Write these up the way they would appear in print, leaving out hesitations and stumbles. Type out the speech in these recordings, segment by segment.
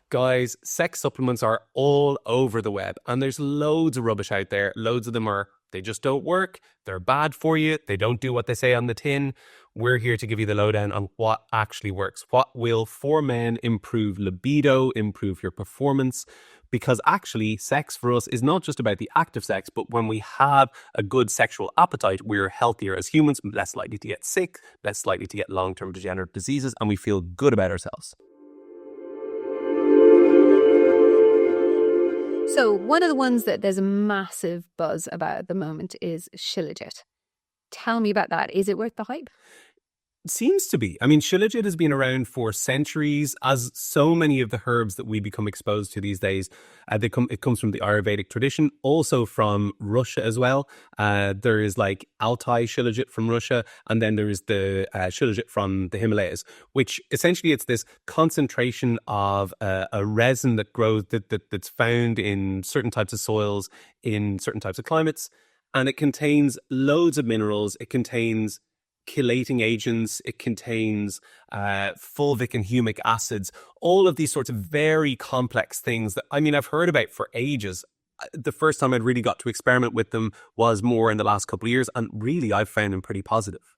Guys, sex supplements are all over the web and there's loads of rubbish out there. Loads of them they just don't work. They're bad for you. They don't do what they say on the tin. We're here to give you the lowdown on what actually works. What will, for men, improve libido, improve your performance. Because actually, sex for us is not just about the act of sex, but when we have a good sexual appetite, we're healthier as humans, less likely to get sick, less likely to get long-term degenerative diseases, and we feel good about ourselves. So one of the ones that there's a massive buzz about at the moment is Shilajit. Tell me about that. Is it worth the hype? Seems to be. I mean, Shilajit has been around for centuries, as so many of the herbs that we become exposed to these days. It comes from the Ayurvedic tradition, also from Russia as well. There is like Altai Shilajit from Russia, and then there is the Shilajit from the Himalayas, which essentially it's this concentration of a resin that grows that's found in certain types of soils, in certain types of climates, and it contains loads of minerals. It contains chelating agents, it contains fulvic and humic acids, all of these sorts of very complex things that, I mean, I've heard about for ages. The first time I'd really got to experiment with them was more in the last couple of years, and really I've found them pretty positive.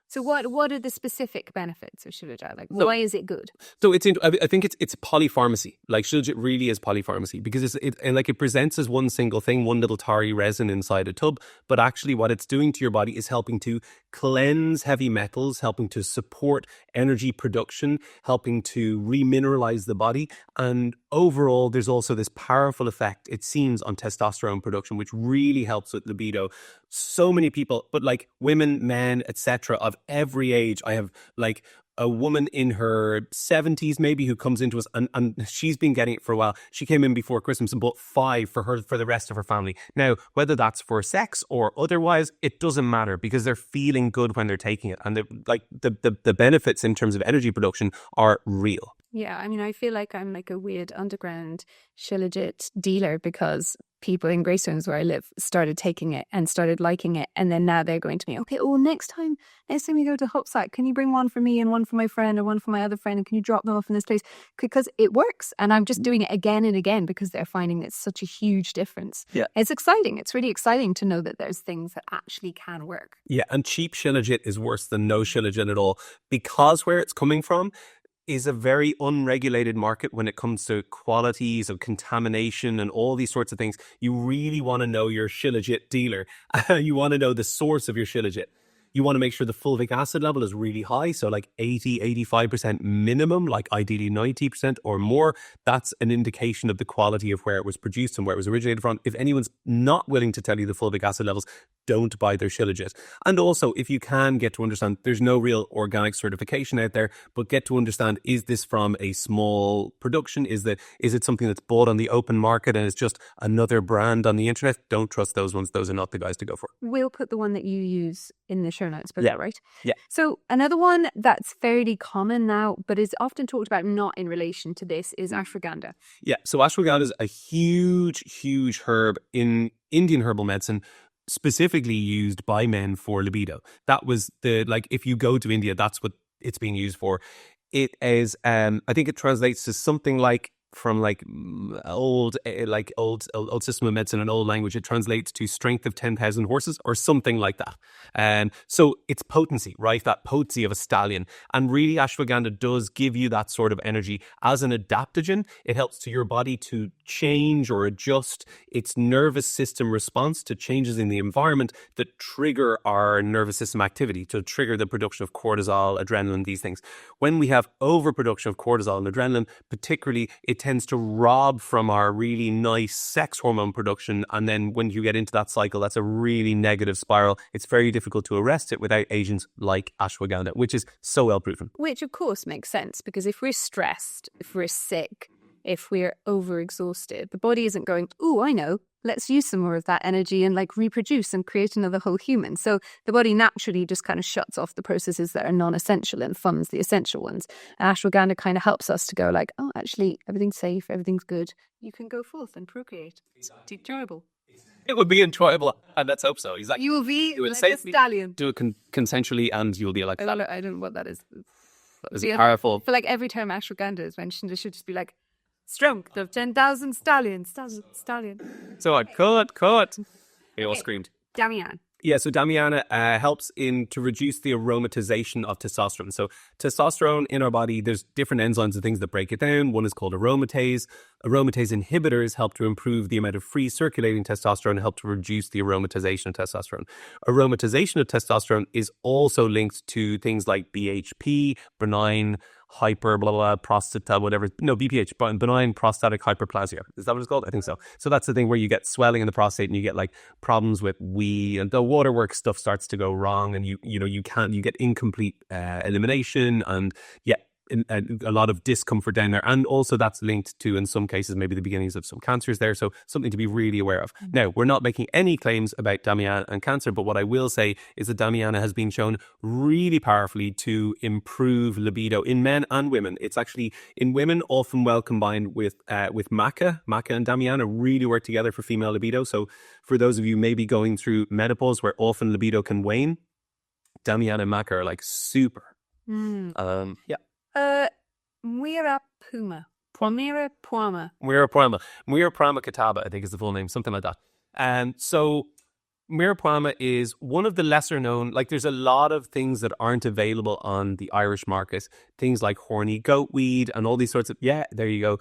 So what are the specific benefits of Shilajit? Like, why is it good? So I think it's polypharmacy. Like Shilajit really is polypharmacy because it presents as one single thing, one little tarry resin inside a tub. But actually what it's doing to your body is helping to cleanse heavy metals, helping to support energy production, helping to remineralize the body. And overall, there's also this powerful effect, it seems, on testosterone production, which really helps with libido. So many people, but like women, men, etc., of every age. I have like a woman in her 70s maybe who comes into us and she's been getting it for a while. She came in before Christmas and bought 5 for the rest of her family. Now, whether that's for sex or otherwise, it doesn't matter because they're feeling good when they're taking it. And the benefits in terms of energy production are real. Yeah, I mean, I feel like I'm like a weird underground Shilajit dealer because people in Greystones where I live started taking it and started liking it. And then now they're going to me, okay, oh, next time we go to Hopsack, can you bring one for me and one for my friend or one for my other friend? And can you drop them off in this place? Because it works. And I'm just doing it again and again because they're finding it's such a huge difference. Yeah. It's exciting. It's really exciting to know that there's things that actually can work. Yeah, and cheap Shilajit is worse than no Shilajit at all because where it's coming from is a very unregulated market when it comes to qualities of contamination and all these sorts of things. You really want to know your Shilajit dealer. You want to know the source of your Shilajit. You want to make sure the fulvic acid level is really high. So like 80, 85% minimum, like ideally 90% or more. That's an indication of the quality of where it was produced and where it was originated from. If anyone's not willing to tell you the fulvic acid levels, don't buy their Shilajit. And also, if you can get to understand, there's no real organic certification out there, but get to understand, is this from a small production? Is it something that's bought on the open market and it's just another brand on the internet? Don't trust those ones. Those are not the guys to go for. We'll put the one that you use in the show notes, but yeah, right? Yeah. So another one that's fairly common now, but is often talked about not in relation to this, is ashwagandha. Yeah, so ashwagandha is a huge herb in Indian herbal medicine, specifically used by men for libido. That was if you go to India, that's what it's being used for. It is, I think it translates to something like, from old system of medicine and old language, it translates to strength of 10,000 horses or something like that. And so it's potency, right? That potency of a stallion. And really ashwagandha does give you that sort of energy as an adaptogen. It helps to your body to change or adjust its nervous system response to changes in the environment that trigger our nervous system activity, to trigger the production of cortisol, adrenaline, these things. When we have overproduction of cortisol and adrenaline, particularly, it tends to rob from our really nice sex hormone production. And then when you get into that cycle, that's a really negative spiral. It's very difficult to arrest it without agents like ashwagandha, which is so well proven. Which, of course, makes sense because if we're stressed, if we're sick, if we're overexhausted, the body isn't going, oh, I know, let's use some more of that energy and reproduce and create another whole human. So the body naturally just kind of shuts off the processes that are non-essential and funds the essential ones. And ashwagandha kind of helps us to go oh, actually, everything's safe, everything's good. You can go forth and procreate. It's enjoyable. It would be enjoyable, and let's hope so. You will be like a stallion. Do it consensually, and you'll be like... I don't know what that is. It's powerful. But every time ashwagandha is mentioned, it should just be Strength of 10,000 stallions. Stallion. So I cut. They all Okay. screamed. Damian. Yeah, so Damiana helps to reduce the aromatization of testosterone. So testosterone in our body, there's different enzymes and things that break it down. One is called aromatase. Aromatase inhibitors help to improve the amount of free circulating testosterone and help to reduce the aromatization of testosterone. Aromatization of testosterone is also linked to things like BHP, benign hyper blah blah prostata whatever, no, BPH, benign prostatic hyperplasia, is that what it's called? I think so. So that's the thing where you get swelling in the prostate and you get like problems with wee, and the waterwork stuff starts to go wrong, and you get incomplete elimination, and yeah, a lot of discomfort down there. And also that's linked to, in some cases, maybe the beginnings of some cancers there. So something to be really aware of. Now, we're not making any claims about Damiana and cancer, but what I will say is that Damiana has been shown really powerfully to improve libido in men and women. It's actually, in women, often well combined with maca. Maca and Damiana really work together for female libido. So for those of you maybe going through menopause where often libido can wane, Damiana and maca are like super. Yeah. Muira Puma. Muira Puma. Muira Prama Kataba, I think is the full name, something like that. And so Mirapuama is one of the lesser known, like there's a lot of things that aren't available on the Irish market. Things like horny goatweed and all these sorts of, yeah, there you go.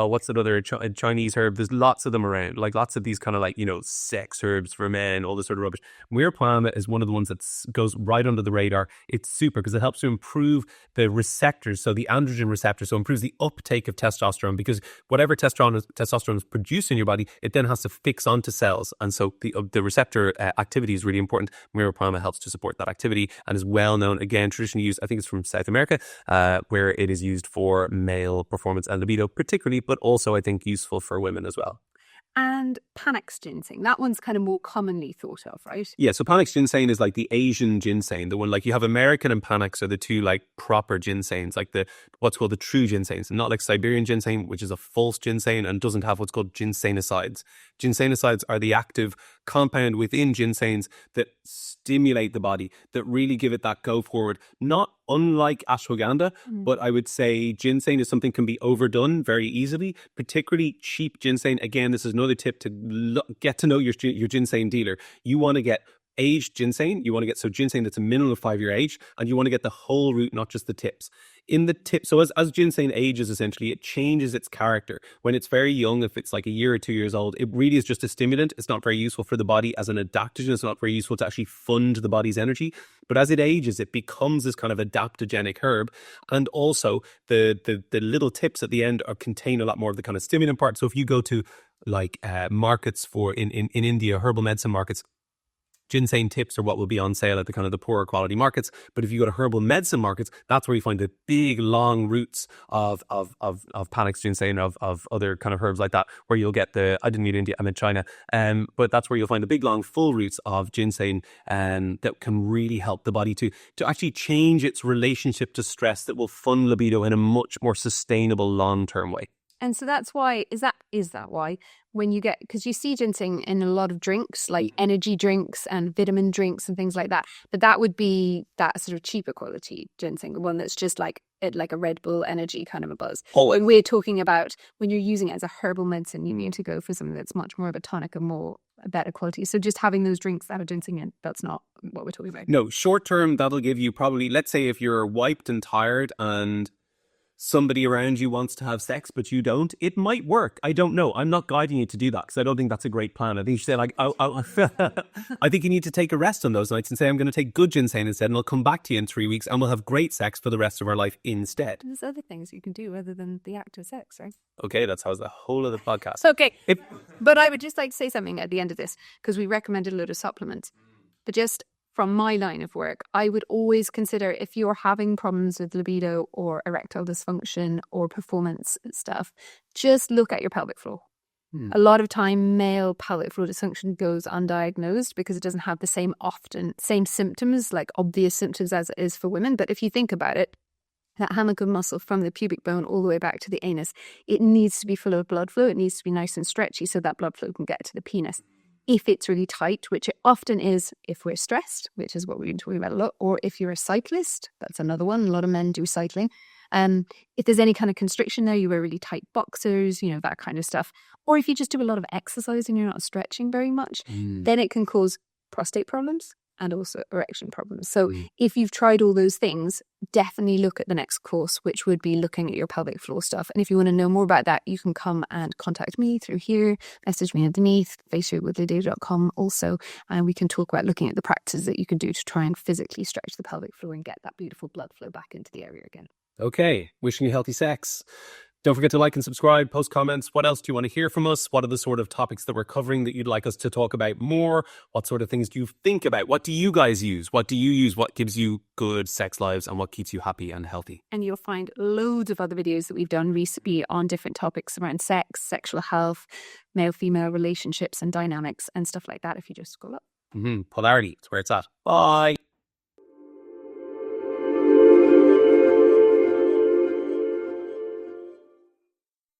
What's that other Chinese herb? There's lots of them around, like lots of these kind of like, sex herbs for men, all this sort of rubbish. Mirapuama is one of the ones that goes right under the radar. It's super because it helps to improve the receptors, so the androgen receptor, so improves the uptake of testosterone, because whatever testosterone is produced in your body, it then has to fix onto cells. And so the receptor activity is really important. Mirapuama helps to support that activity and is well known, again, traditionally used, I think it's from South America, where it is used for male performance and libido particularly, but also I think useful for women as well. And Panax ginseng, that one's kind of more commonly thought of, right? Yeah, so Panax ginseng is like the Asian ginseng, the one like you have American and Panax are the two like proper ginsengs, like the what's called the true ginsengs, not like Siberian ginseng, which is a false ginseng and doesn't have what's called ginsenosides. Ginsenosides are the active compound within ginsengs that stimulate the body, that really give it that go forward. Not unlike ashwagandha, but I would say ginseng is something can be overdone very easily, particularly cheap ginseng. Again, this is another tip to get to know your ginseng dealer. You want to get aged ginseng. You want to get ginseng that's a minimum of 5-year age, and you want to get the whole root, not just the tips. In the tip, so as ginseng ages, essentially, it changes its character. When it's very young, if it's like a year or 2 years old, it really is just a stimulant. It's not very useful for the body as an adaptogen. It's not very useful to actually fund the body's energy. But as it ages, it becomes this kind of adaptogenic herb. And also, the little tips at the end contain a lot more of the kind of stimulant part. So if you go to like markets in India, herbal medicine markets, ginseng tips are what will be on sale at the kind of the poorer quality markets. But if you go to herbal medicine markets, that's where you find the big long roots of Panax ginseng, of other kind of herbs like that, where you'll get I didn't mean India, I meant China. But that's where you'll find the big long full roots of ginseng that can really help the body to actually change its relationship to stress, that will fund libido in a much more sustainable long-term way. And so that's why, is that why when you get, because you see ginseng in a lot of drinks, like energy drinks and vitamin drinks and things like that, but that would be that sort of cheaper quality ginseng, the one that's just like a Red Bull energy kind of a buzz. Oh, when we're talking about when you're using it as a herbal medicine, you need to go for something that's much more of a tonic and a better quality. So just having those drinks that have ginseng in, that's not what we're talking about. No, short term, that'll give you probably, let's say if you're wiped and tired and somebody around you wants to have sex, but you don't, it might work. I don't know. I'm not guiding you to do that because I don't think that's a great plan. I think you should say like, I think you need to take a rest on those nights and say, I'm going to take good ginseng instead, and I'll come back to you in 3 weeks and we'll have great sex for the rest of our life instead. There's other things you can do other than the act of sex, right? Okay, that's how the whole of the podcast. Okay, but I would just like to say something at the end of this, because we recommended a load of supplements. But just from my line of work, I would always consider, if you're having problems with libido or erectile dysfunction or performance stuff, just look at your pelvic floor. A lot of time, male pelvic floor dysfunction goes undiagnosed because it doesn't have the same symptoms, like obvious symptoms as it is for women. But if you think about it, that hammock of muscle from the pubic bone all the way back to the anus, it needs to be full of blood flow. It needs to be nice and stretchy so that blood flow can get to the penis. If it's really tight, which it often is if we're stressed, which is what we've been talking about a lot, or if you're a cyclist, that's another one. A lot of men do cycling. If there's any kind of constriction there, you wear really tight boxers, that kind of stuff. Or if you just do a lot of exercise and you're not stretching very much, then it can cause prostate problems and also erection problems. So if you've tried all those things, definitely look at the next course, which would be looking at your pelvic floor stuff. And if you want to know more about that, you can come and contact me through here, message me underneath, facialwithlydia.com also, and we can talk about looking at the practices that you can do to try and physically stretch the pelvic floor and get that beautiful blood flow back into the area again. Okay, wishing you healthy sex. Don't forget to like and subscribe, post comments. What else do you want to hear from us? What are the sort of topics that we're covering that you'd like us to talk about more? What sort of things do you think about? What do you guys use? What do you use? What gives you good sex lives and what keeps you happy and healthy? And you'll find loads of other videos that we've done recently on different topics around sex, sexual health, male-female relationships and dynamics and stuff like that if you just scroll up. Polarity, it's where it's at. Bye.